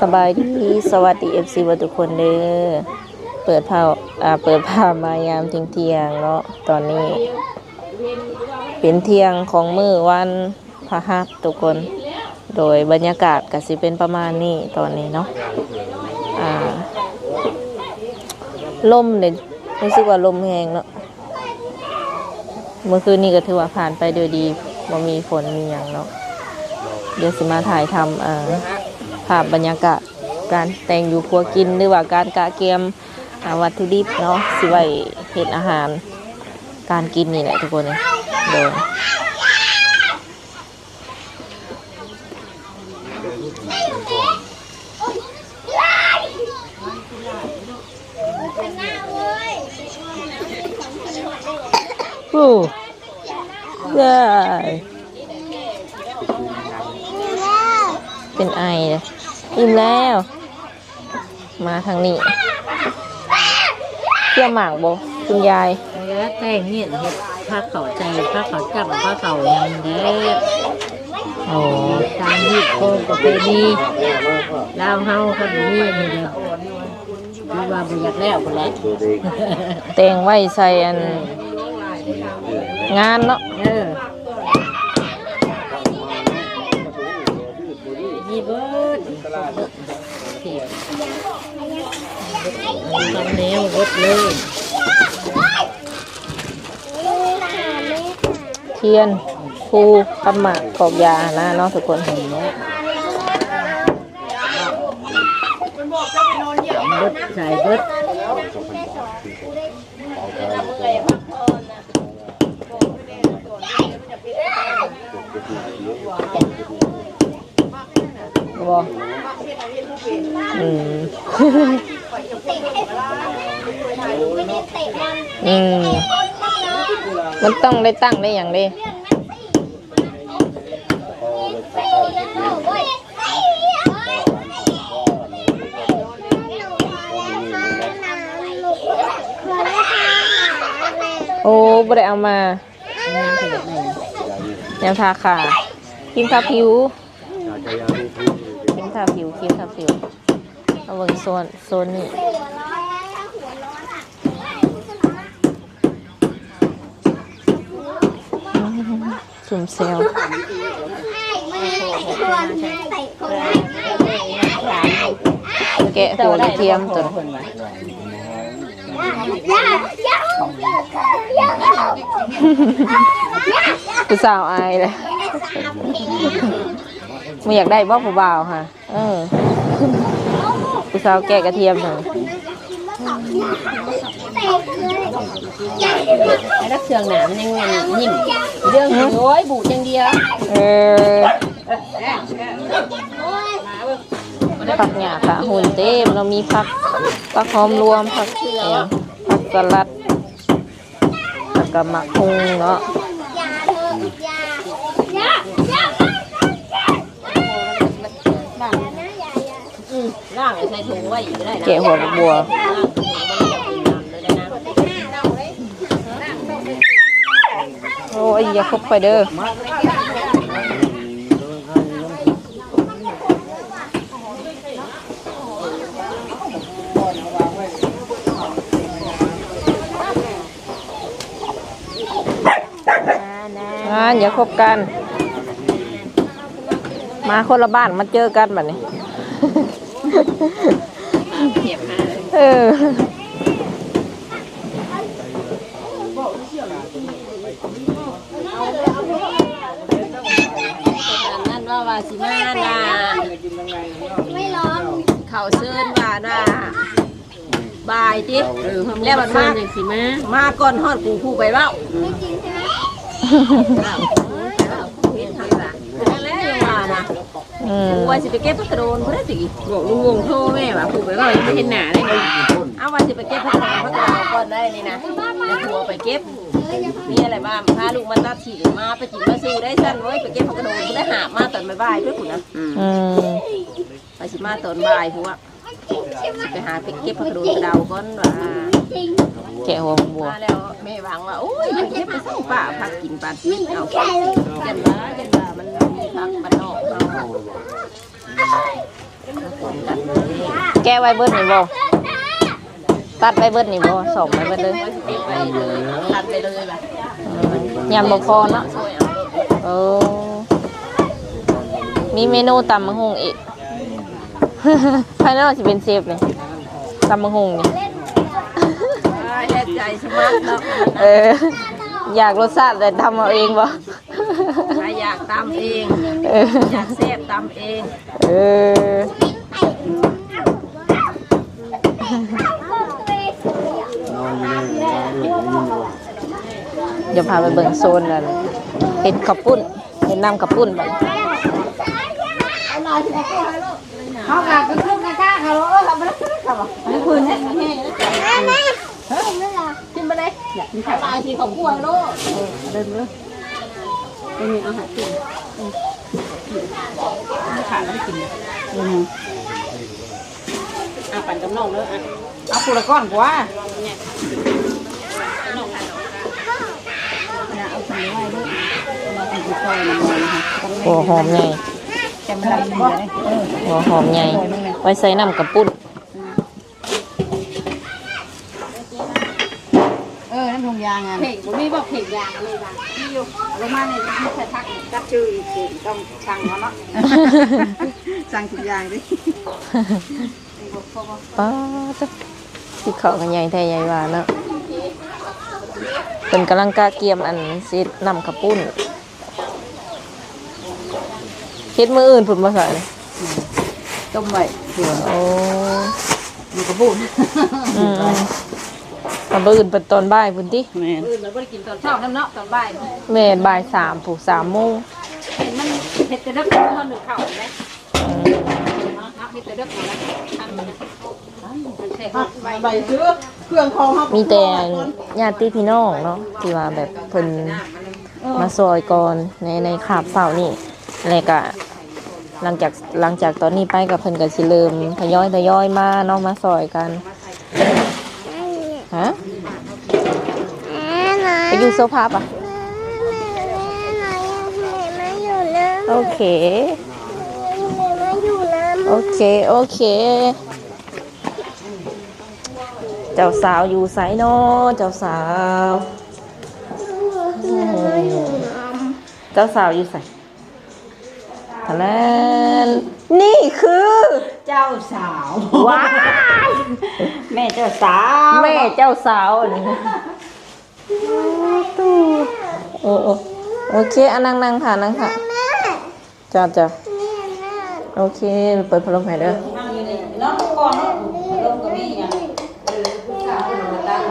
สบายดีสวัสดี FC ว่าทุกคนเด้อเปิดภาพมายามเที่ยงเนาะตอนนี้เป็นเที่ยงของมื้อวันพฤหัสทุกคนโดยบรรยากาศก็สิเป็นประมาณนี้ตอนนี้เนาะลมเนี่ยรู้สึกว่าลมแรงเนาะเมื่อคืนนี้ก็ถือว่าผ่านไปโดยดีบ่มีฝนมีหยังเนาะเดี๋ยวสิมาถ่ายทำภาพบรรยากาศการแต่งอยู่ครัวกินหรือว่าการกะเกียมวัตถุดิบเนาะสิไว้เฮ็ดอาหารการกินนี่แหละทุกคนเลยเดินโอ้ได้เป็นไอเลยอิ่มแล้วมาทางนี้เที่ยวหมากบ่คุณยายแต่งเนี่ยเห็ดผ้าเขาใจผ้าเขาจับผ้าเขายังเด็กโอ้ตามที่โคกับเพดีลาวเฮาเขาดูนี่นี่เด้อคือว่าบุญยักแล้วบุญแล้ว แต่งไว้ใส่อันงานเนาะนี่เบิร์ดทำแนวเบิร์ดเลยเทียนภูกำหมากกอกยานะเนาะทุกคนเห็นไหมเบิร์ดใส่เบิร์ดบ่มันต้องได้ตั้งได้อย่างดีโอ้บ่ได้เอามายังทาขาครีมทาผิวครีมทาผิวเอาเบิ่งโซนนี่สุ่มเซลแกะหัวกระเทียมตัวผู้สาวอายเลยไม่อยากได้บ่ผู้บ่าวค่ะผู้สาวแกะกระเทียมหน่อยไอ้รักเชืองหนามยังยิ้มเรื่องโอ้ยบูดอย่างเดียวผักหญ้าค่ะหุ่นเต็มเรามีผักหอมรวมผักสลัดแล้วก็มะฮุงเนาะล่างใส่ถุงไว้ได้นะแกะหัวบัวโอ้ยอย่าคบไปเด้ออย่าคบกันมาคนละบ้านมาเจอกันแบบนี้นั่นว่าสิมาน่ะไม่ร้องเขาเชิญว่าน่ะบายจิแล้วมันมาก่อนฮอดกูผู้ไปเว้าว่าสิไปเก็บพักกระโดนเพื่อนสิบอกลุงวงโทรแม่ว่าผูกไปว่าไม่เห็นหนาได้เลยเอาว่าสิไปเก็บพักกระโดนก่อนได้นี่นะจะทัวไปเก็บมีอะไรบ้างพาลูกมาตัดฉีกมาไปจิบมาซื้อได้สั้นไว้ไปเก็บพักกระโดนได้หามาตอนบ่ายเพื่อนคุณนะไปสิมาตอนบ่ายพวกไปหาไปเก็บพักกระโดนกระเดาก่อนว่า แกะหัวบัว มาแล้วแม่วางว่าโอ้ยมันเก็บไปส่งป้าพักกินปลาทิพย์เอายันว่ามันมีพักบ้านนอกเอา แกะไว้เบิดนี่บ่ตัดไว้เบิดนี่บ่สอบไว้เบิดเลย เก็บไปเลยทันไปเลยแบบ ยำบ่พอเนาะ ช่วยเอา เออมีเมนูตำมะฮุงอีก ภายในเราสิเป็นเชฟเลยตำมะฮุงนี่ แค่ใจสมัครเนาะ เออ อยากรสชาติแต่ทำเอาเองบ่ อยากตำเอง เออ อยากแซ่บตำเอง เออเดี๋ยวพาไปเบิ่งโซนกันเห็ดขับปุ้นเห็ดน้ำขับปุ้นไป เขากลับไปขึ้นในข้าเขาเขาไม่ได้ขึ้นเขาบอกไม่คืนเนี่ยขึ้นไปเลยอยากกินข้าวปลาสีของกล้วยโลเดินเลยไม่มีอาหารกินขาดไม่ได้กินปั่นกับน้องเลยเอาปูละก้อนกว่าเนี่ยเอาถุงไว้ด้วยมาทำกุ้งซอยนะ หัวหอมใหญ่ จะมาทำอะไร หัวหอมใหญ่ไว้ใส่น้ำขับปุ้น น้ำทงยางอ่ะเพ่งผมมีบอกเพ่งยางอะไรบ้างที่อยู่ลงมาในที่ใช้ทักจับชื่ออีกต้องสั่งเขาเนาะสั่งทุกอย่างดิ ป้าจ้ะที่เขากันใหญ่แท้ใหญ่หวานเนาะเป็นกำลังกาเกียมอันซินำขับปุ้นเฮ็ดมืออื่นผุดมาใส่เลย ต้มไว้เผื่อ โอ้ อยู่กับบุญ มามืออื่นเป็นตอนบ่ายพุ่นติ แม่อื่นเราไม่ได้กินตอนเช้าน้ำเนาะตอนบ่าย แม่บ่าย3ผูก3 โมง เห็นมันเห็ดแต่เด็กตอนหนึ่งเข่าไหมเห็ดแต่เด็กแล้วทำมันใส่ข้าวใบซื้อเครื่องของ มีแต่ญาติพี่น้องเนาะที่ว่าแบบเพิ่นมาซอยก่อนในขาบเฝ้านี่อะไรก็หลังจากตอนนี้ไปกับเพิ่นก็สิเริ่มทยอยมาเนาะมาซอยกันฮะไปอยู่โซฟาปะโอเคโอเคเจ้าสาวอยู่ไสเนาะเจ้าสาวเจ้าสาวอยู่ไสทะเลนี่คือเจ้าสาว ว้าย แม่เจ้าสาว แม่เจ้าสาวอันนี้โอ้โอเคอันนั่งค่ะนั่งค่ะจ้าโอเคเปิดพัดลมให้เด้อ น้องก่อนลงกับพี่อย่างผู้ชายคนมาตั้ง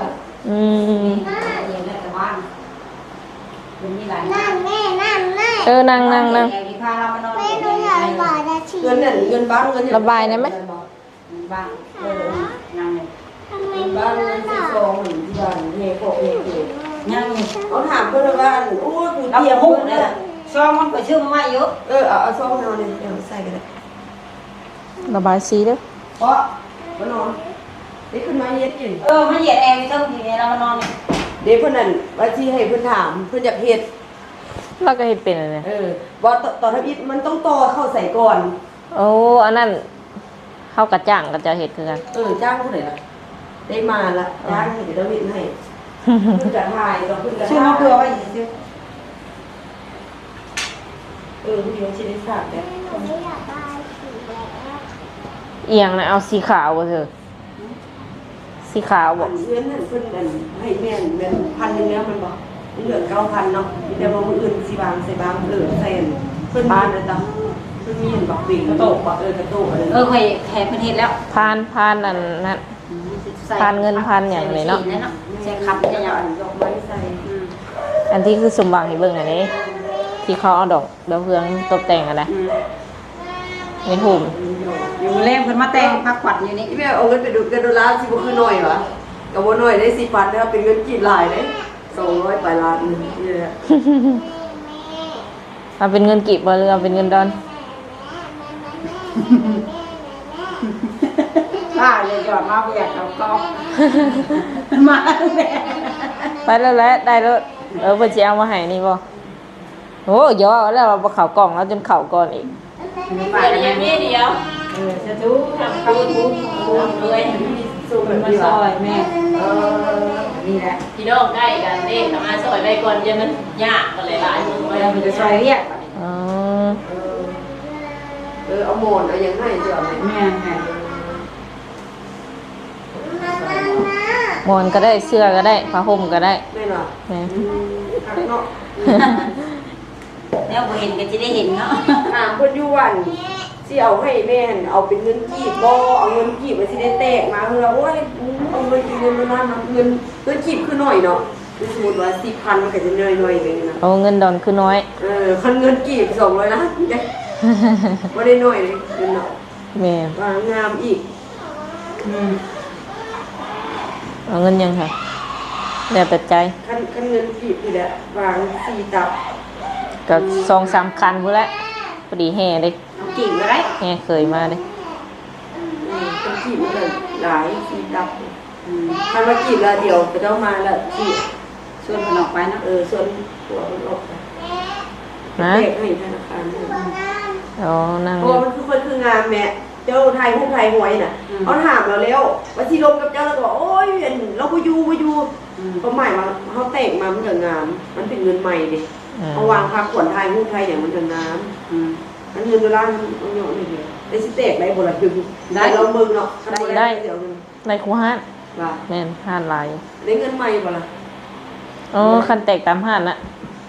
นั่ง พาเรามานอน เงินบ้านเงิน ระบายได้ไหม บ้างนั่ง บ้านเงินที่ซองที่บ้านเฮโกเฮเกยังเขาถามเพื่อนว่าโอ้ยเตรียมหุ้นเนี่ย ช่องมันก็ชื่อมาเยอะ เอาซองนอนเนี่ยเดี๋ยวใส่กันเลย ระบายสีเด้อ เพราะมานอนนี่ขึ้นมาเย็นกิน มาเหยียดแอร์ไปเท่าทีนี้เรามานอน เดี๋ยวเพื่อนนั่นว่าที่ให้เพื่อนถามเพื่อนอยากเห็ด เราก็เฮ็ดเป็นอะไรเนี่ย ว่าต่อทวิตมันต้องต่อเข้าใส่ก่อน โอ้อันนั้นเข้ากระจ่างก็จะเฮ็ดคือกัน จ้างผู้ไหนล่ะได้มาละจ้างให้เดี๋ยวทวิตให้เพื่อนจะถ่ายต่อเพื่อนจะ ชื่อมาเผื่อไว้อีกที ผู้เดียวชิได้ทราบแล้ว เอียงนะเอาสีขาวบ่เถอะสีขาวบ่ เพื่อนนั่นเพื่อนนั่นให้แม่น1,000แล้วมันบอกเหลือ9,000เนาะมีแต่ว่ามืออื่นสิบางใส่บางเหลือแสนเพื่อนบ้านนะจ๊ะเพื่อนมีเห็นบอกปีกระโตกบอกกระโตกอะไร เคยแพ้ประเทศแล้ว พานอันนั้นพานเงินพานอย่างเลยเนาะ ใช่คำจะยัง ดอกไม้ใส่ อันที่คือสมหวังให้เบิ่งอันนี้ที่เขาเอาดอกดาวเรืองตกแต่งอะไรในหุ่ม อยู่แรงเพิ่นมาแต่งพักขวัญอยู่นี่ ที่แม่เอาเงินไปดูกันดูร้านสิบ่คือหน่อยวะกับว่าหน่อยได้4,000นะครับเป็นเงินกี่หลายเลย200ไปล้านนึงนี่แหละ เอาเป็นเงินกีบบ่หรือเอาเป็นเงินดอน ม ป้าเลยจอดมาอยากเขาก็มาแม่ ไปแล้วแหละได้แล้วเพิ่นสิเอามาให้นี่บ่โอ้เดี๋ยวเอาแล้วเราบ่เข้ากล่องแล้วจนเข้าก่อนอีก ป้า เดี๋ยว เนี่ย นี้เดียว สะดุ้ง ทำคูทุกเลย สูงแบบ มา นี้ ซ ว่ะ อยแม่นี่แหละ พี่น้องใกล้กันเด้ทำมาซอยไปก่อนจะมันยากกันหลายๆมือไป เราจะซอยเรียก อ๋อ เอาหมอนเอาอย่างให้เจ้าแม่ แม่ หมอนก็ได้เสื้อก็ได้ผ้าห่มก็ได้ ไม่หรอ แม่ ข้างนอก แล้วเห็นก็จะได้เห็นเนาะ ถามเพิ่นอยู่วันสิเอาให้แม่เอาเป็นเงินกีบบ่เอาเงินกีบไปสิได้แตกมาเฮือโอ้ยเอาเงินกีบเงินมานะเงินกีบคือน้อยเนาะสมมุติว่า 10,000 มันก็จะน้อยๆอย่างนี้นะ เอาเงินดอนคือน้อย คันเงินกีบ200ล้านบ่ได้น้อยเลยเงินเนาะ แม่ ว่างามอีก เอาเงินยังค่ะแล้วแต่ใจ คันเงินกีบนี่แหละวาง4ตับ ก็2-3 คันพุ่นแหละพอดีแห่เด้ กิ่งอะไร แห่เคยมาเด้ คันกีบมันก็หลาย4ตับคันว่ากีบละเดียวก็ต้องมาละกีบ ชวนมันออกไปเนาะ ส่วนหัวมันออกไป นะ เด็กให้ธนาคาร อ๋อนั่ง เพราะมันคือคนคืองามแม่เจ้าไทยผู้ไทยหวยน่ะเขาถามเราแล้วว่าที่ลมกับเจ้าเราก็บอกโอ้ยเราไปอยู่เขาใหม่มาเขาเตะมามันจะงาม มันเป็นเงินใหม่ดิเขาวางพักขวัญไทยผู้ไทยเนี่ยมันจะงามอันเงินดอลลาร์มันเยอะเลยได้สิเตะได้บ่ละดึงได้เราเบิ่งเนาะได้เดี๋ยวนึง ในคูห้าน ว่า แม่นห้านหลาย ได้เงินใหม่บ่ละ อ๋อคันแตกตามห้านน่ะ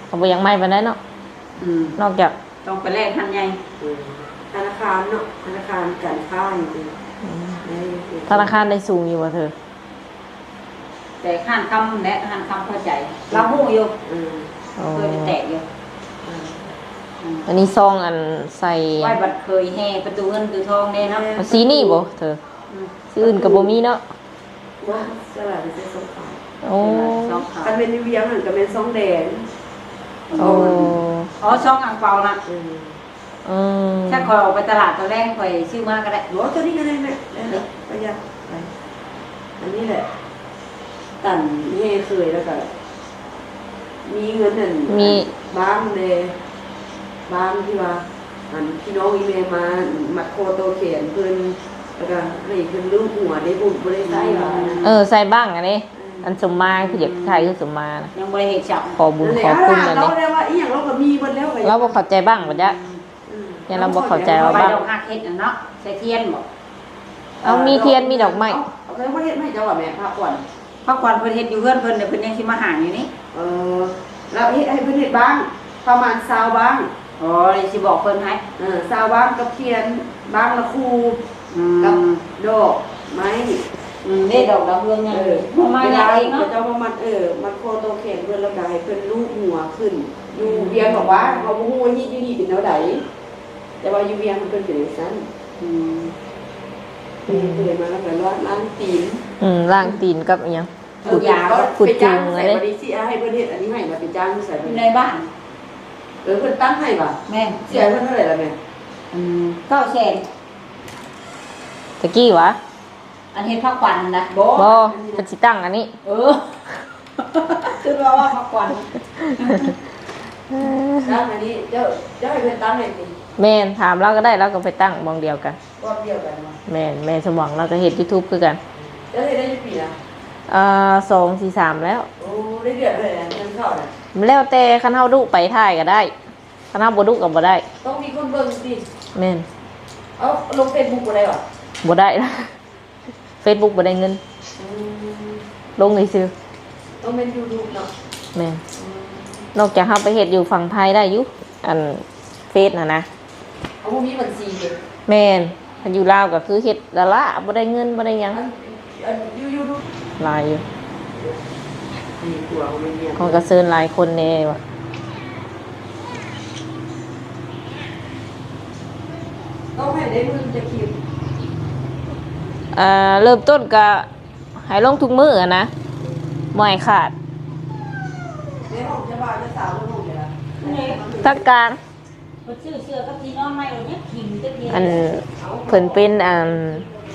เอาบ่ยังไม่ปานใดเนาะนอกจาก ต้องไปแลกทันใหญ่ ธนาคารเนาะธนาคารการค้าจริง ธนาคารได้สูงอยู่ว่าเธอ แต่ข้านคำและข้านคำเข้าใจเราหู้อยู่ อ๋อ เคยไปแตกอยู่ อันนี้ซองอันใส่ ไหว้บัดเคยแห่ประตูเงินประตูทองเนี่ยเนาะ เอาสีนี่บ่เธอสีอื่นก็บ่มีเนาะ ว่าสลัดเป็นสองขา โอ้ สองขา คันเป็นนิวเวียงเหมือนกับเป็นซองแดง โอ้ อ๋อช่องอ่างเปานะ อืม ถ้าคอยออกไปตลาดตอนแรกคอยซื้อมาก็ได้ หรือว่าตัวนี้ก็ได้ไหมได้ประหยัดไปอันนี้แหละตันเฮ่เคยแล้วก็มีเงินหนึ่งบ้านเลยบ้านที่ว่าอันพี่น้องอีเมลมามัดโคโตเขียนเพิ่นแล้วก็ให้เพิ่นลูกหัวได้บุญบ่ได้ใส่ว่า ใส่บ้างอันนี้อันสมมาคืออยากถ่ายคือสมมานะ ยังบริเหตุจับ ขอบุญขอบคุณอัน เรา นี้ ได้ว่าอีหยังเราก็มีหมดแล้วก็ เราบ่เข้าใจบ้างบ่จ๊ะเนี่ยเราบ่เข้าใจ เอา ว่า ไป บ้าง ดอกหักเฮ็ดน่ะเนาะใส่เทียนบ่ เอามีเทียนมีดอกไม้ เอาไปว่าเฮ็ดให้เจ้าว่าแม่พระก่อน เพราะก่อนเพิ่นเฮ็ดอยู่เพื่อนเพิ่นเดี๋ยวเพิ่นยังสิมาหางอยู่นี่ แล้วเฮ็ดให้เพิ่นเฮ็ดบ้างประมาณ20บ้าง อ๋อเลยสิบอกเพิ่นให้ 20บ้างกับเทียนบ้างละคู่ กับดอกไม้ ได้ดอกดาวเรืองยังมา เว อ ลา ย่างเองเนาะ เจ้าประมาณมันโคโตแข็งเพิ่นแล้วก็ให้เพิ่นลูกหัวขึ้น อยู่เวียงบอกว่าเขาบ่ฮู้ว่านี่อยู่นี่เป็นแนวใดแต่ว่าอยู่เวียงมันเป็นจังซั่นเคยมาแล้วก็ล้างตีน ล่างตีนกับอีหยัง ขุดยา ขุดจูง อะ อะไร ไร บัดนี้สิให้เพิ่นเฮ็ดอันนี้ให้มาเป็นจ้างใส่ อ เพิ่ ยู่ น ในบ้าน เพิ่นตั้งให้บ่ แม่ เสียเพิ่นเท่าไหร่ล่ะแม่ 900,000 ตะกี้วะ อันเฮ็ดพักควันนะ บ่ บ่เพิ่นสิตั้งอันนี้ คือว่าพักควัน ตั้งอันนี้เจ้าให้เพิ่นตั้งให้สิ แม่นถามเราก็ได้เราก็ไปตั้งมองเดียวกัน รอบเดียวกันบ่ แม่สมหวังเราก็เฮ็ด YouTube คือกัน เจ้าเฮ็ดได้กี่ปีล่ะ 2-4-3แล้ว โอ้ได้เดือนเท่าไหร่นะเงินเข้าน่ะ แล้วแต่คันเฮาดุไปถ่ายก็ได้คันเฮาบ่ดุก็บ่ได้ ต้องมีคนเบิ่งสิ แม่น เอาลง Facebook บ่ได้หรอ บ่ได้ Facebook บ่ได้เงิน ลงซื่อ ต้องเป็น YouTube เนาะ ๆแม่นนอกจากเฮาไปเฮ็ดอยู่ฝั่งไทยได้อยู่อันเฟซน่ะนะ เอาบ่มีบัญชีเด้ แม่นคันอยู่ลาวก็คือเฮ็ดละละบ่ได้เงินบ่ได้หยัง อันYouTube หลายอยู่ นี่กลัวไม่เนี่ย ของก็เซิร์นหลายคนแน่ว่ะ ต้องให้ได้มื้อจะคิว เริ่มต้นก็ให้ลงทุกมื้ออะนะบ่ให้ขาด ในห้องจะบ่าวจะสาวลงอยู่แล้ว ทักการ เพิ่นซื้อเสื้อกับที่นอนใหม่เนี่ยขิงตะเกีย อันเพิ่นเป็นอัน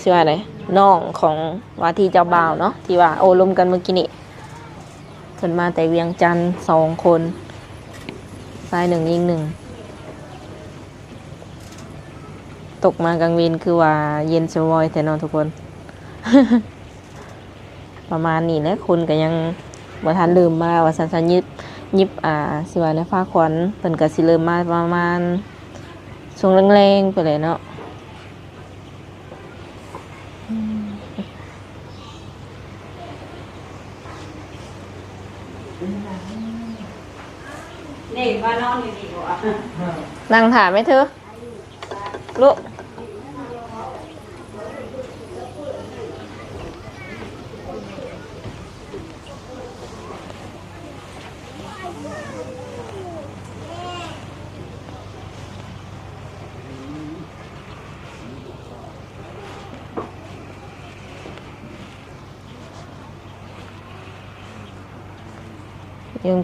สิว่าไดน้องของว่าที่เจ้าบ่าวเนาะที่ว่าโอ้ลมกันเมื่อกี้นี่เพิ่นมาแต่เวียงจันทน์2คนชาย1หญิง1ตกมากลางวินคือว่าเย็นสวอยแต่เนาะทุกคน ประมาณนี้แหละคนก็ยังบ่ทันลืมมาว่าสันยิบสิว่าในฟ้าขวัญเพิ่นก็สิเริ่มมาประมาณช่วงแรงๆไปเลยเนาะ นี่ว่านอนอยู่นี่บ่ นั่งถามไหมเธอลูกยัง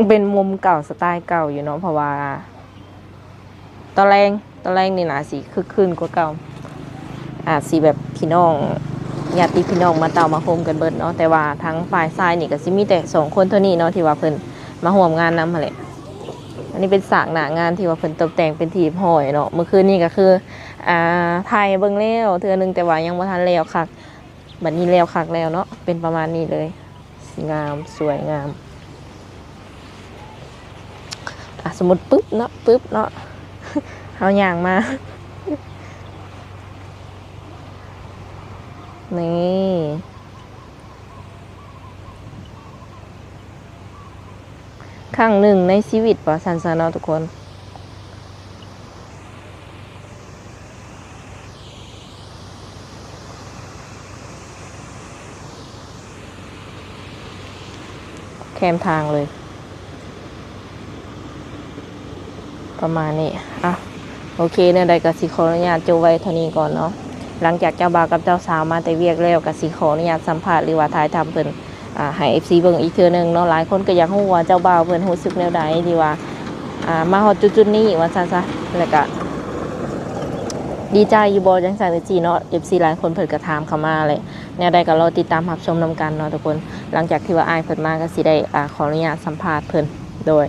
เป็นมุมเก่าสไตล์เก่าอยู่เนาะเพราะว่าตอนแรงนี่นะสิคึกคืนกว่าเก่าอาจสิแบบพี่น้องญาติพี่น้องมาเต่ามาโฮมกันเบิดเนาะแต่ว่าทั้งฝ่ายซ้ายนี่ก็สิมีแต่2คนเท่านี้เนาะที่ว่าเพิ่นมาร่วมงานนำหั่นแหละอันนี้เป็นฉากหน้างานที่ว่าเพิ่นตกแต่งเป็นทีมห้อยเนาะเมื่อคืนนี้ก็คือถ่ายเบิ่งแล้วเทื่อนึงแต่ว่ายังบ่ทันแล้วคักบัดนี้แล้วคักแล้วเนาะเป็นประมาณนี้เลยงามสวยงามสมมติปึ๊บเนาะเอาอย่างมา นี่ครั้งหนึ่งในชีวิตป่ะสันเนาะทุกคนแคมทางเลยประมาณนี้โอเคเนี่ยได้กับสิขออนุญาตจบไว้เท่านี้ก่อนเนาะหลังจากเจ้าบ่าวกับเจ้าสาวมาแต่เวียกแล้วกับสิขออนุญาตสัมภาษณ์หรือว่าถ่ายทำเพิ่นให้ FC เบิ่งอีกเทื่อนึงเนาะหลายคนก็อยากรู้ว่าเจ้าบ่าวเพิ่นรู้สึกแนวใดที่ว่ามาฮอดจุดๆนี้ว่าซั่นซะแล้วก็ดีใจอยู่บ่จังซั่นจีเนาะ FC หลายคนเพิ่นก็ถามเข้ามาเลยแนวใดก็รอติดตามรับชมนำกันเนาะทุกคนหลังจากที่ว่าอ้ายเพิ่นมาก็สิได้ขออนุญาตสัมภาษณ์เพิ่นโดย